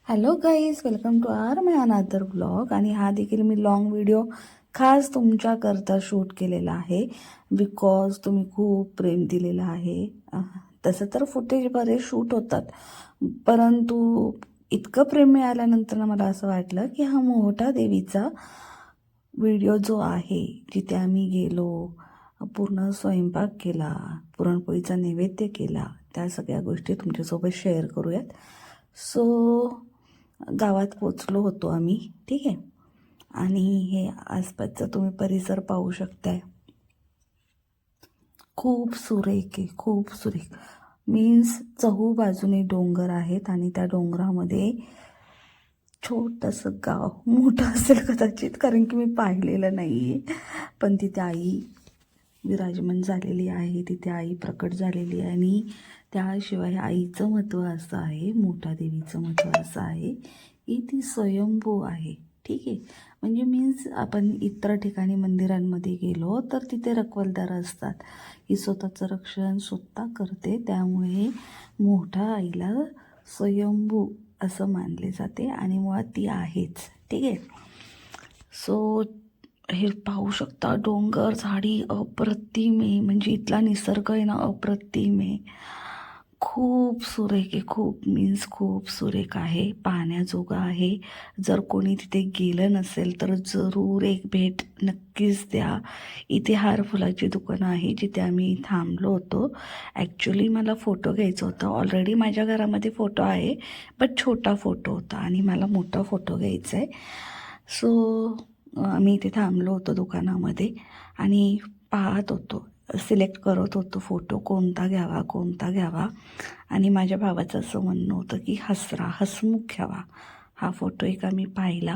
Hello guys, welcome to our my another blog. आणि हा देखील मी लॉंग व्हिडिओ खास तुमच्याकरता शूट केलेला आहे बिकॉज तुम्ही खूप प्रेम दिलेलं आहे. तसं तर फुटेज बरेच शूट होतात, परंतु इतकं प्रेम मिळाल्यानंतर मला असं वाटलं की हा मोहटा देवीचा व्हिडिओ जो आहे, जिथे आम्ही गेलो, पूर्ण स्वयंपाक केला, पुरणपोळीचा नैवेद्य केला, त्या सगळ्या गोष्टी तुमच्यासोबत शेअर करूयात. सो गावात पोचलो होतो आम्ही, ठीक आहे. आणि हे आसपासचा तुम्ही परिसर पाहू शकताय. खूप सुरेख आहे, खूप सुरेख. मीन्स चहू बाजूने डोंगर आहेत आणि त्या डोंगरामध्ये छोटंसं गाव, मोठं असेल कदाचित, कारण की मी पाहिलेलं नाही आहे, पण तिथे आई विराजमान झालेली आहे, तिथे आई प्रकट झालेली आहे. आणि त्याशिवाय आईचं महत्त्व असं आहे, मोठा देवीचं महत्त्व असं आहे की ती स्वयंभू आहे, ठीक आहे. म्हणजे मीन्स आपण इतर ठिकाणी मंदिरांमध्ये गेलो तर तिथे रखवालदार असतात, ही स्वतःचं रक्षण स्वतः करते, त्यामुळे मोठा आईला स्वयंभू असं मानले जाते आणि मुळात ती आहेच, ठीक आहे. सो हे पाहू शकता, डोंगर, झाडी अप्रतिम आहे. म्हणजे इथला निसर्ग आहे ना, अप्रतिम आहे, खूप सुरेख आहे, खूप मीन्स खूप सुरेख आहे, पाहण्याजोगा आहे. जर कोणी तिथे गेलं नसेल तर जरूर एक भेट नक्कीच द्या. इथे हार फुलाची दुकानं आहे जिथे आम्ही थांबलो होतो. ॲक्च्युली मला फोटो घ्यायचा होता, ऑलरेडी माझ्या घरामध्ये फोटो आहे, बट छोटा फोटो होता आणि मला मोठा फोटो घ्यायचा आहे. सो आम्ही इथे थांबलो होतो दुकानामध्ये आणि पाहत होतो, सिलेक्ट करत होतो फोटो, कोणता घ्यावा कोणता घ्यावा. आणि माझ्या भावाचं असं म्हणणं होतं की हसमुख घ्यावा. हा फोटो एक आम्ही पाहिला,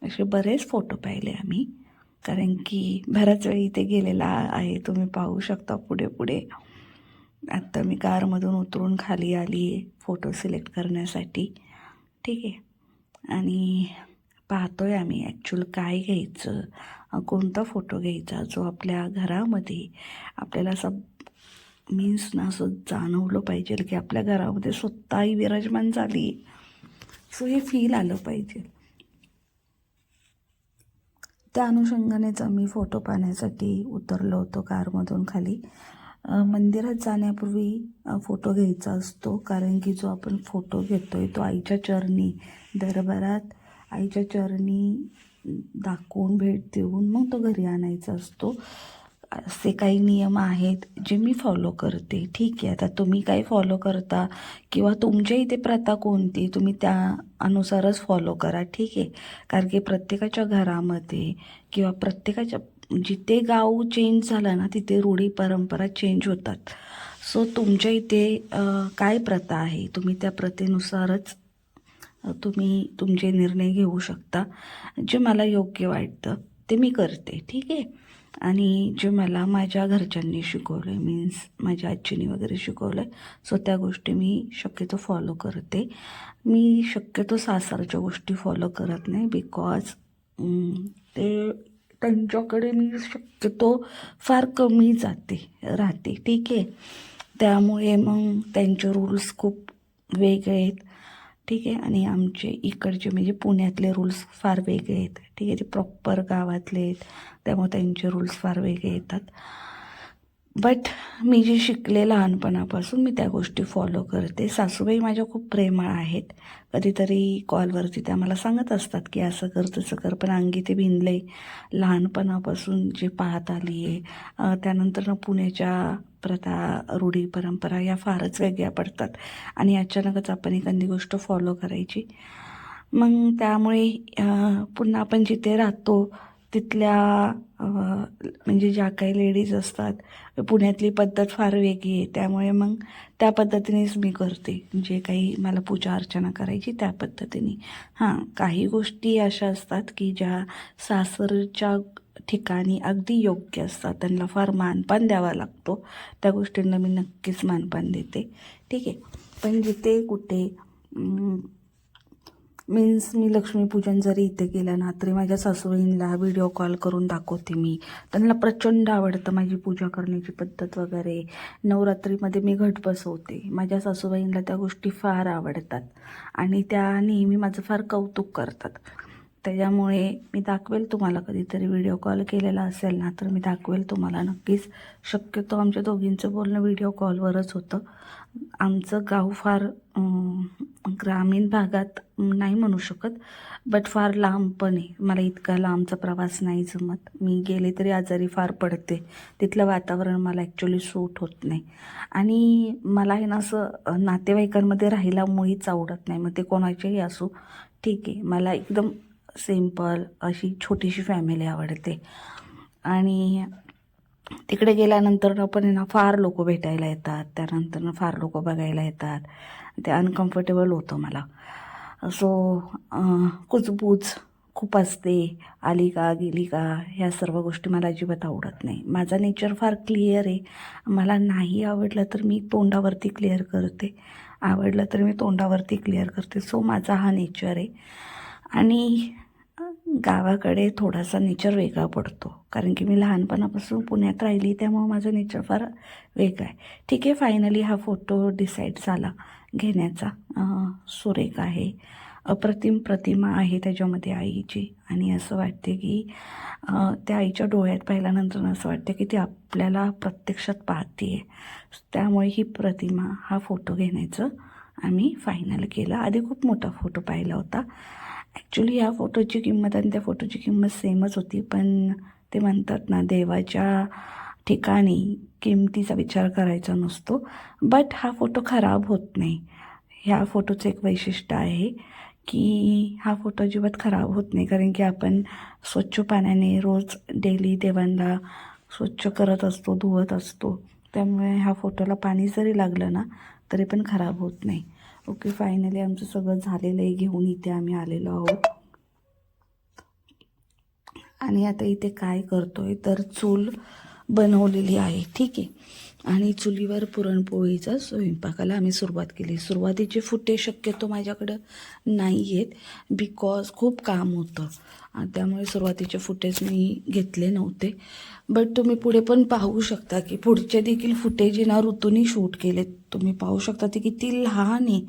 असे बरेच फोटो पाहिले आम्ही, कारण की बऱ्याच वेळी इथे गेलेला आहे. तुम्ही पाहू शकता पुढे पुढे. आत्ता मी कारमधून उतरून खाली आली आहे फोटो सिलेक्ट करण्यासाठी, ठीक आहे. आणि पाहतोय आम्ही ॲक्च्युअल काय घ्यायचं, कोणता फोटो घ्यायचा जो आपल्या घरामध्ये आपल्याला असं मीन्स ना असं जाणवलं पाहिजे की आपल्या घरामध्ये स्वतःही विराजमान झाली. सो हे फील आलं पाहिजे. त्या अनुषंगानेच आम्ही फोटो पाहण्यासाठी उतरलो होतो कारमधून खाली. मंदिरात जाण्यापूर्वी फोटो घ्यायचा असतो, कारण की जो आपण फोटो घेतो आहे तो आईच्या चरणी, दरबारात आईच्या चरणी दाखवून भेट देऊन मग तो घरी आणायचा असतो. असे काही नियम आहेत जे मी फॉलो करते, ठीक आहे. आता तुम्ही काय फॉलो करता किंवा तुमच्या इथे प्रथा कोणती, तुम्ही त्या अनुसारच फॉलो करा, ठीक आहे. कारण की प्रत्येकाच्या घरामध्ये किंवा प्रत्येकाच्या जिथे गाव चेंज झालं ना, तिथे रूढी परंपरा चेंज होतात. सो तुमच्या इथे काय प्रथा आहे, तुम्ही त्या प्रथेनुसारच तुम्ही तुमचे निर्णय घेऊ शकता. जे मला योग्य वाटतं ते मी करते, ठीक आहे. आणि जे मला माझ्या घरच्यांनी शिकवलं आहे, मीन्स माझ्या आजीने वगैरे शिकवलं आहे, सो त्या गोष्टी मी शक्यतो फॉलो करते. मी शक्यतो सासरच्या गोष्टी फॉलो करत नाही, बिकॉज ते त्यांच्याकडे मी शक्यतो फार कमी राहते, ठीक आहे. त्यामुळे मग त्यांचे रूल्स खूप वेगळे आहेत, ठीक आहे. आणि आमचे इकडचे म्हणजे पुण्यातले रूल्स फार वेगळे आहेत, ठीक आहे. ते प्रॉपर गावातले आहेत, त्यामुळे त्यांचे रूल्स फार वेगळे येतात. बट मी जे शिकले लहानपणापासून मी त्या गोष्टी फॉलो करते. सासूबाई माझ्या खूप प्रेमळ आहेत. कधीतरी कॉलवरती त्या मला सांगत असतात की असं कर तसं कर, पण अंगी ते भिनले लहानपणापासून जे पाहत आली आहे. त्यानंतर पुण्याच्या प्रथा, रूढी, परंपरा या फारच वेगळ्या पडतात आणि अचानकच आपण एखादी गोष्ट फॉलो करायची. मग त्यामुळे पुन्हा आपण जिथे राहतो तिथल्या म्हणजे ज्या काही लेडीज असतात, पुण्यातली पद्धत फार वेगळी आहे, त्यामुळे मग त्या पद्धतीनेच मी करते, जे काही मला पूजा अर्चना करायची त्या पद्धतीने. हां, काही गोष्टी अशा असतात की ज्या सासरच्या ठिकाणी अगदी योग्य असतात, त्यांना फार मानपान द्यावा लागतो, त्या गोष्टींना मी नक्कीच मानपान देते, ठीक आहे. पण जिथे कुठे मीन्स मी लक्ष्मीपूजन जरी इथे केलं ना तरी माझ्या सासूबाईंना व्हिडिओ कॉल करून दाखवते मी. त्यांना प्रचंड आवडतं माझी पूजा करण्याची पद्धत वगैरे. नवरात्रीमध्ये मी घट बसवते. माझ्या सासूबाईंना त्या गोष्टी फार आवडतात आणि त्या नेहमी माझं फार कौतुक करतात. त्याच्यामुळे मी दाखवेल तुम्हाला, कधीतरी व्हिडिओ कॉल केलेला असेल ना तर मी दाखवेल तुम्हाला नक्कीच. शक्यतो आमच्या दोघींचं बोलणं व्हिडिओ कॉलवरच होतं. आमचं गाव फार ग्रामीण भागात नाही म्हणू शकत, बट फार लांब पण आहे. मला इतका लांबचा प्रवास नाही जमत. मी गेले तरी आजारी फार पडते. तिथलं वातावरण मला ॲक्च्युली सूट होत नाही आणि मला आहे ना असं नातेवाईकांमध्ये राहायला मुळीच आवडत नाही. मग ते कोणाचेही असो, ठीक आहे. मला एकदम सिम्पल अशी छोटीशी फॅमिली आवडते आणि तिकडे गेल्यानंतर पण आहे ना फार लोक भेटायला येतात, त्यानंतर फार लोक बघायला येतात. ते अनकम्फर्टेबल होतं मला. सो कुजबूज खूप असते, आली का गेली का, ह्या सर्व गोष्टी मला अजिबात आवडत नाही. माझा नेचर फार क्लिअर आहे. मला नाही आवडलं तर मी तोंडावरती क्लिअर करते, आवडलं तर मी तोंडावरती क्लिअर करते. सो माझा हा नेचर आहे आणि गावाकडे थोडासा नेचर वेगळा पडतो कारण की मी लहानपणापासून पुण्यात राहिली, त्यामुळं माझं नेचर फार वेगळं आहे. ठीक आहे, फायनली हा फोटो डिसाईड झाला घेण्याचा. सुरेख आहे, अप्रतिम प्रतिमा आहे त्याच्यामध्ये आईची आणि असं वाटते की त्या आईच्या डोळ्यात पाहिल्यानंतर असं वाटतं की ती आपल्याला प्रत्यक्षात पाहते आहे. त्यामुळे ही प्रतिमा, हा फोटो घेण्याचं आम्ही फायनल केलं. आधी खूप मोठा फोटो पाहिला होता. ॲक्च्युली ह्या फोटोची किंमत आणि त्या फोटोची किंमत सेमच होती, पण ते म्हणतात ना देवाच्या ठिकाणी किमतीचा विचार करायचा नसतो. बट हा फोटो खराब होत नाही. ह्या फोटोचं एक वैशिष्ट्य आहे की हा फोटो अजिबात खराब होत नाही कारण की आपण स्वच्छ पाण्याने रोज डेली देवांना स्वच्छ करत असतो, धुवत असतो. त्यामुळे ह्या फोटोला पाणी जरी लागलं ना तरी पण खराब होत नाही. ओके, फायनली आमचं सगळं झालेलं आहे. घेऊन इथे आम्ही आलेलो आहोत आणि आता इथे काय करतोय तर चूल बनवलेली आहे, ठीक आहे. आणि चुलीवर पुरणपोळीचा स्वयंपाकाला आम्ही सुरुवात केली. सुरुवातीचे फुटेज शक्यतो माझ्याकडं नाही आहेत बिकॉज खूप काम होतं, त्यामुळे सुरुवातीचे फुटेज मी घेतले नव्हते. बट तुम्ही पुढे पण पाहू शकता की पुढचे देखील फुटेज ना ऋतूनी शूट केलेत. तुम्ही पाहू शकता ती किती लहान आहे,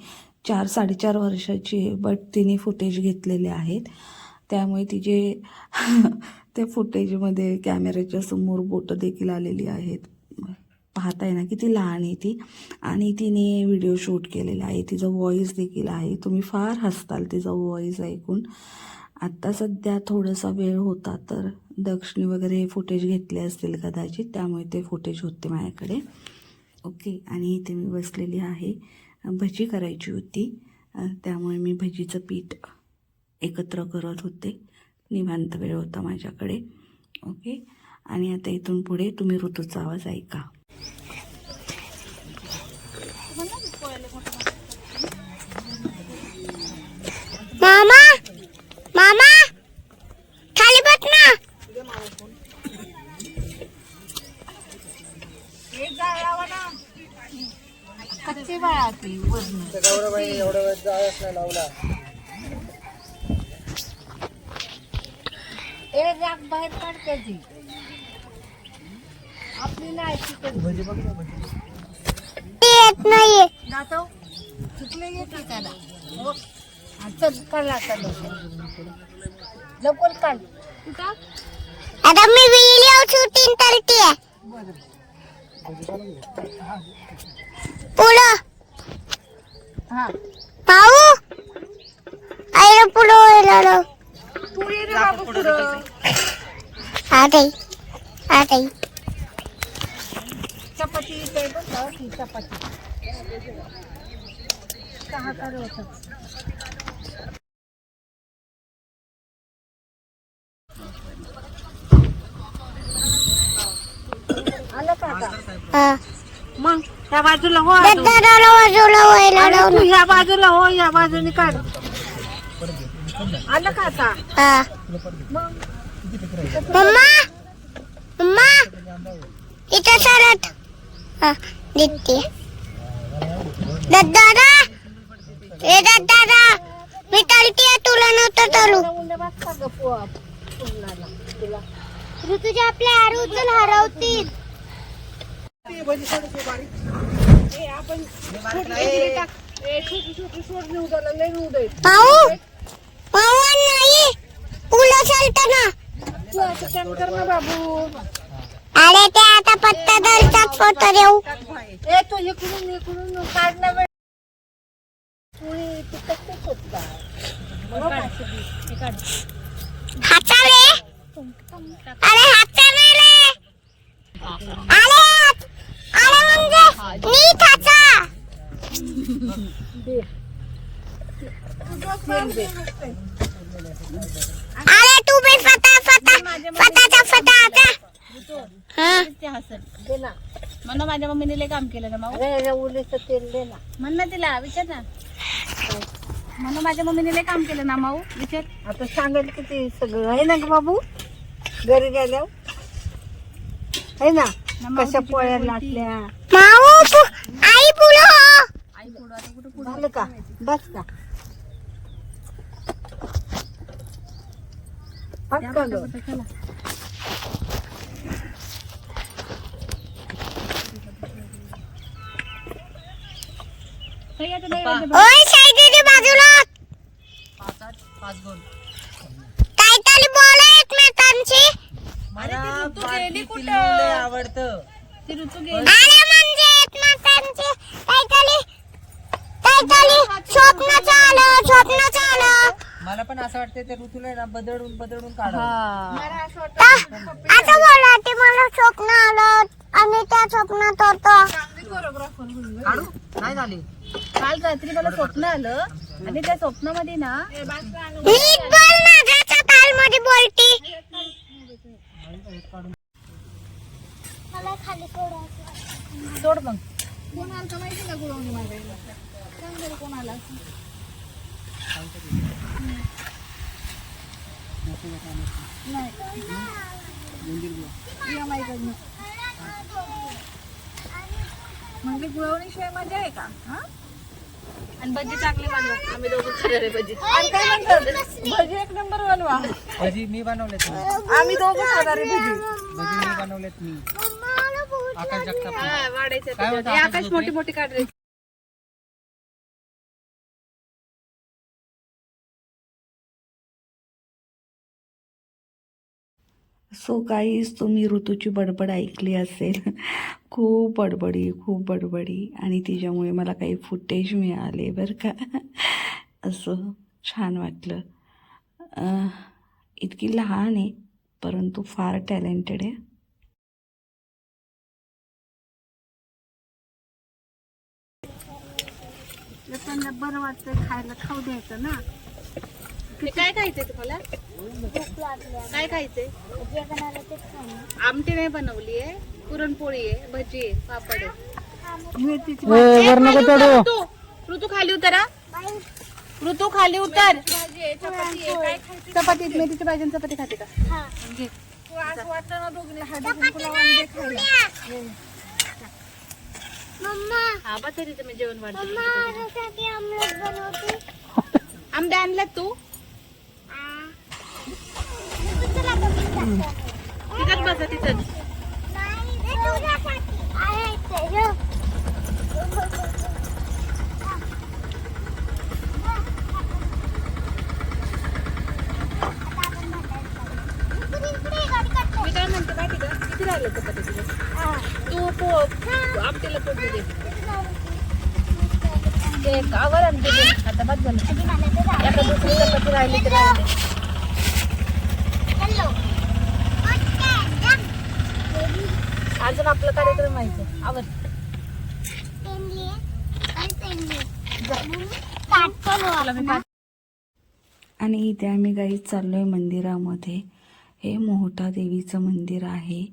4-4.5 वर्षाची आहे, बट तिने फुटेज घेतलेले आहेत. त्यामुळे तिचे त्या फुटेजमध्ये कॅमेऱ्याच्या समोर बोटं देखील आलेली आहेत. पाहताय ना किती लहान आहे ती आणि तिने व्हिडिओ शूट केलेला आहे. तिचा व्हॉईस देखील आहे. तुम्ही फार हसताल तिचा व्हॉईस ऐकून. आत्ता सध्या थोडासा वेळ होता तर दक्षिणी वगैरे फुटेज घेतले असतील कदाचित, त्यामुळे ते फुटेज होते माझ्याकडे. ओके, आणि इथे मी बसलेली आहे. भजी करायची होती, त्यामुळे मी भजीचं पीठ एकत्र करत होते. निवांत वेळ होता माझ्याकडे. ओके, आणि आता इथून पुढे तुम्ही ऋतूचा आवाज ऐका. मामा, मामा, खाली बस ना. कच्ची बाळा ती गौरबाई एवढा वेळ जायच नाही लावला. एक राग बाहेर काढते ती आपली नाही येत नाहीये. नातो चुकले येते त्याला चल काढला लवकर काढ. कुठं आता मी व्हिडिओ शूटिंग करते. पुढं हा पाहू आईला पुढं तू ये रे बाबू पुढं. आताई आताई चपाती इथे बघ ती चपाती चहा काढ होतं. आलं का आता? हा मग ह्या बाजूला हो दादाला बाजूला व्हायला आणि लावून. तू ह्या बाजूला हो, या बाजूने काढ. आलं का आता? हा मग मम्मा मम्मा इथं सरत. हा दिसते. दादा ए दादा मी तळते असं पुरणाला तुला ऋतूच्या आपल्या आरुचल हरवतील. पाहू पाहू नाही पुलं चालताना. कर ना बाबू. अरे ते आता पत्ता दलचाच फोटो देऊ. ए तो इकडून काढ ना वेळ. पुरी तिखट खूप होता. हाचा रे. अरे हाचा नाही रे. अरे अरे म्हणजे नीट हाचा. अरे तू बी फटाचा फटा. दे ना. म्हणून माझ्या मम्मीने लय काम केलं ना माऊ. अरे उलीचं तेल दे ना. म्हण ना तिला विचार ना. म्हणून माझ्या मम्मीने लय काम केलं ना माऊ. विचार. आता सांगाल किती सगळं आहे ना ग बाबू. घरी गेल्यावर आहे ना कशा पोळ्या लाटल्या. माऊ आई पुलो. आई पुढं आता कुठं झालं का बस का पक्का ग. चला. काही आता नाही ओय साईडीने बाजूला. काहीतरी बोला एकमेकांची. तू गेली कुठं आवडतं ती ऋतू गेली. अरे म्हणजे एकमेकांची काहीतरी स्वप्न आलं. मला पण असं वाटतं ते ऋतूला ना बदलून काढावं. असं बोला ते मला स्वप्न आलं आणि त्या स्वप्नात होतो. काढू नाही झाली. काल रात्री मला स्वप्न आलं आणि त्या स्वप्नामध्ये ना नीट बोल ना ज्याच्या तालमध्ये बोलती. मला खाली सोडायचं. सोड मग. म्हणजे गुळवणी शिवाय मजा आहे का. आणि भजी चांगली बनव. आम्ही दोघं खाणार भजी. आणि काय म्हणतात भजी एक नंबर बनवा. भजी मी बनवलेत. आम्ही दोघं खाणार आहे भजी. भजी मी बनवलेत मी. आकाश जगताप. वाढायचं काय म्हणतो हे आकाश आकाश मोठी मोठी काढले. सो गाईज तुम्ही ऋतूची बडबड ऐकली असेल. खूप बडबडी आणि तिच्यामुळे मला काही फुटेज मिळाले बरं का. असं छान वाटलं. इतकी लहान आहे परंतु फार टॅलेंटेड आहे. त्यांना बरं वाटतं खायला खाऊ द्यायचं ना. काय खायचंय तुम्हाला. काय खायचंय. आमटी नाही बनवली आहे. पुरणपोळी आहे. भजी आहे. पापड आहे. मेथीची ऋतू खाली उतरा. ऋतू खाली उतर. चपाती मेथीची भाजी आणि चपाती खाते का. घे. असं वाटतं ना दोघीला हळदी कुंकू लावून दे खायला. हा बा तरी तुम्ही जेवण वाढतो. आमलेट बनवते. आंबे आणल्यात तू. तिथंच बसा तिथंच. मी काय म्हणते माहिती का किती राहिलं चपाती तुझं. तू आमटीला फोडू दे. ते आवर आणते आता बस झालं. आता दुसरी चपाती राहिली तर राहिली. अजून आपला कार्यक्रम व्हायचं. आवर. आणि इथे आम्ही गाईज चाललो आहे मंदिरामध्ये. हे मोहटा देवीचं मंदिर आहे.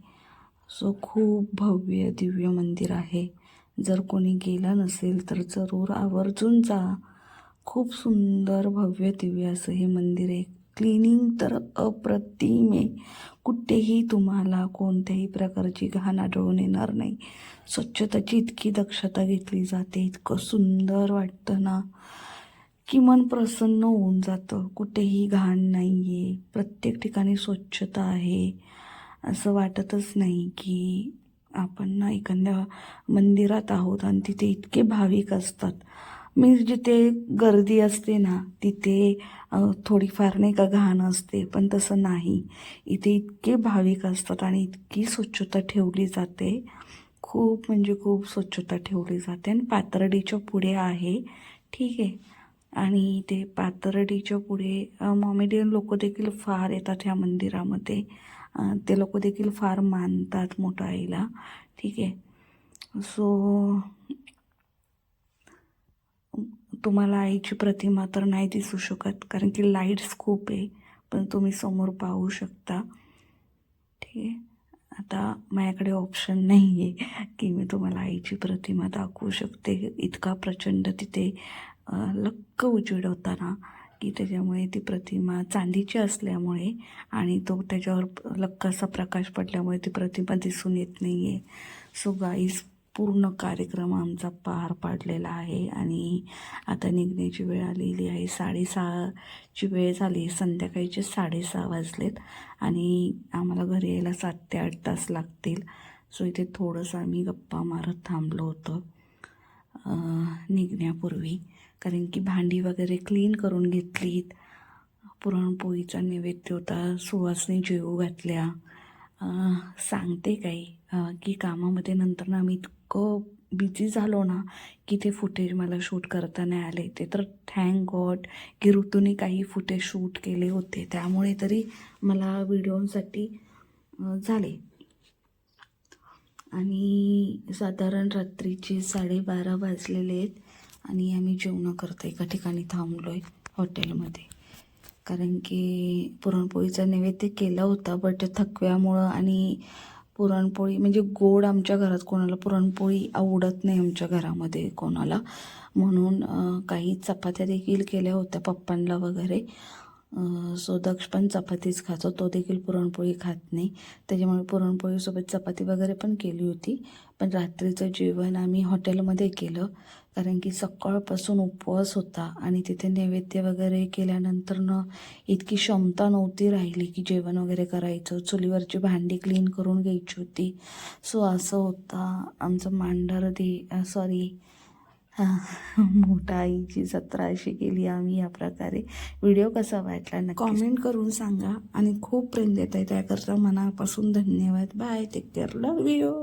सो खूप भव्य दिव्य मंदिर आहे. जर कोणी गेला नसेल तर जरूर आवर्जून जा. खूप सुंदर भव्य दिव्य असं हे मंदिर आहे. क्लिनिंग तर अप्रतिम आहे. कुठेही तुम्हाला कोणत्याही प्रकारची घाण आढळून येणार नाही. स्वच्छताची इतकी दक्षता घेतली जाते. इतकं सुंदर वाटतं ना की मन प्रसन्न होऊन जातं. कुठेही घाण नाही आहे, प्रत्येक ठिकाणी स्वच्छता आहे. असं वाटतच नाही की आपण ना एखाद्या मंदिरात आहोत आणि तिथे इतके भाविक असतात. मी जिथे गर्दी असते ना तिथे थोडीफार नाही का घाण असते, पण तसं नाही. इथे इतके भाविक असतात आणि इतकी स्वच्छता ठेवली जाते, खूप म्हणजे खूप स्वच्छता ठेवली जाते. आणि पाथर्डीच्या पुढे आहे, ठीक आहे. आणि ते पाथर्डीच्या पुढे मॉमेडियन लोक देखील फार येतात ह्या मंदिरामध्ये. ते लोक देखील फार मानतात मोठ्या आईला, ठीक आहे. सो तुम्हाला आईची प्रतिमा तर नाही दिसू शकत कारण की लाईट्स खूप आहे, पण तुम्ही समोर पाहू शकता, ठीक आहे. आता माझ्याकडे ऑप्शन नाही आहे की मी तुम्हाला आईची प्रतिमा दाखवू शकते. इतका प्रचंड तिथे लक्क उजेड होता ना की त्याच्यामुळे ती प्रतिमा चांदीची असल्यामुळे आणि तो त्याच्यावर लक्कासा प्रकाश पडल्यामुळे ती प्रतिमा दिसून येत नाही आहे. सो गाईज, पूर्ण कार्यक्रम आमचा पार पाडलेला आहे आणि आता निघण्याची वेळ आलेली आहे. 6:30ची वेळ झाली, संध्याकाळचे 6:30 वाजलेत आणि आम्हाला घरी यायला 7 ते 8 तास लागतील. सो इथे थोडंसं आम्ही गप्पा मारत थांबलो होतो निघण्यापूर्वी, कारण की भांडी वगैरे क्लीन करून घेतलीत. पुरणपोळीचा नैवेद्य होता, सुवासने जेवू घातल्या. सांगते काही की कामामध्ये नंतर ना आम्ही इतकं बिझी झालो ना की ते फुटेज मला शूट करता नाही आले. ते तर थँक गॉड की ऋतूने काही फुटेज शूट केले होते, त्यामुळे तरी मला व्हिडिओसाठी झाले. आणि साधारण रात्रीचे 12:30 वाजलेले आहेत आणि आम्ही जेवण करतो एका ठिकाणी थांबलो आहे हॉटेलमध्ये, कारण की पुरणपोळीचा नैवेद्य केला होता, बट थकव्यामुळं आणि पुरणपोळी म्हणजे गोड आमच्या घरात कोणाला पुरणपोळी आवडत नाही आमच्या घरामध्ये कोणाला, म्हणून काही चपात्या देखील केल्या होत्या पप्पांना वगैरे. सो दक्ष पण चपातीच खातो, तो देखील पुरणपोळी खात नाही, त्याच्यामुळे पुरणपोळीसोबत चपाती वगैरे पण केली होती. पण रात्रीचं जेवण आम्ही हॉटेलमध्ये केलं कारण की सकाळपासून उपवास होता आणि तिथे नैवेद्य वगैरे केल्यानंतर इतकी क्षमता नव्हती राहिली की जेवण वगैरे करायचं. चुलीवरची भांडी क्लीन करून घ्यायची होती. सो असं होता आमचं मोठा आईची जत्रा अशी केली आम्ही या प्रकारे. व्हिडिओ कसा वाटला नक्की कॉमेंट करून सांगा आणि खूप प्रेम देताय त्याकरता मनापासून धन्यवाद. Bye, take care, love you.